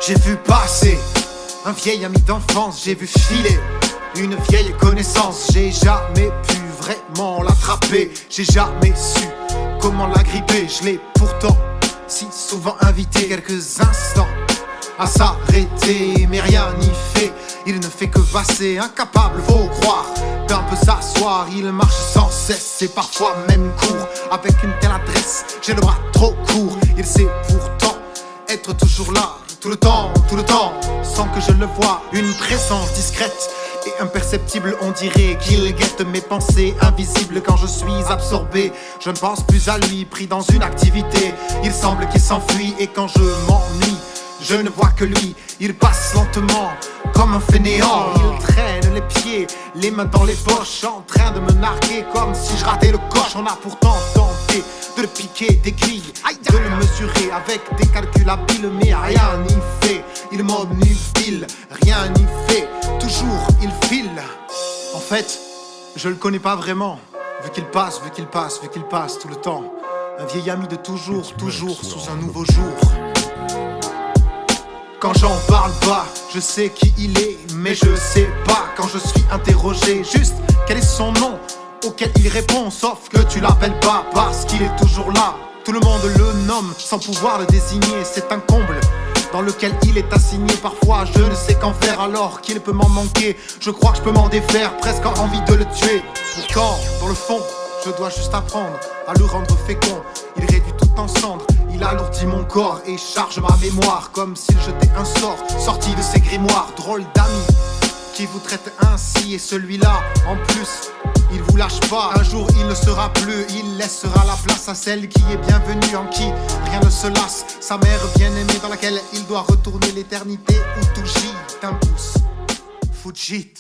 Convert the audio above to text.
J'ai vu passer un vieil ami d'enfance, j'ai vu filer une vieille connaissance. J'ai jamais pu vraiment l'attraper, j'ai jamais su comment la gripper. Je l'ai pourtant si souvent invité quelques instants à s'arrêter, mais rien n'y fait. Il ne fait que passer, incapable, faut croire, d'un peu s'asseoir. Il marche sans cesse et parfois même court avec une telle adresse, j'ai le bras trop court. Il sait pourtant être toujours là, tout le temps, sans que je le voie. Une présence discrète et imperceptible, on dirait qu'il guette mes pensées invisibles quand je suis absorbé. Je ne pense plus à lui, pris dans une activité. Il semble qu'il s'enfuit et quand je m'ennuie, je ne vois que lui. Il passe lentement comme un fainéant. Il traîne les pieds, les mains dans les poches, en train de me narguer comme si je ratais le coche. On a pourtant tenté de le piquer des grilles, de le mesurer avec des calculs habiles, mais rien n'y fait. Il m'obnubile, rien n'y fait, toujours il file. En fait, je le connais pas vraiment, vu qu'il passe tout le temps. Un vieil ami de toujours sous un nouveau jour. Quand j'en parle pas, je sais qui il est, mais je sais pas quand je suis interrogé juste quel est son nom, auquel il répond, sauf que tu l'appelles pas parce qu'il est toujours là. Tout le monde le nomme sans pouvoir le désigner, c'est un comble dans lequel il est assigné. Parfois je ne sais qu'en faire alors qu'il peut m'en manquer. Je crois que je peux m'en défaire, presque envie de le tuer. Pourtant, dans le fond, je dois juste apprendre à le rendre fécond. Il réduit tout en cendres, il alourdit mon corps et charge ma mémoire comme s'il jetait un sort sorti de ses grimoires. Drôle d'ami qui vous traite ainsi, et celui-là en plus il vous lâche pas. Un jour il ne sera plus, il laissera la place à celle qui est bienvenue, en qui rien ne se lasse. Sa mère bien-aimée dans laquelle il doit retourner l'éternité, où tout gît un pouce Fujit.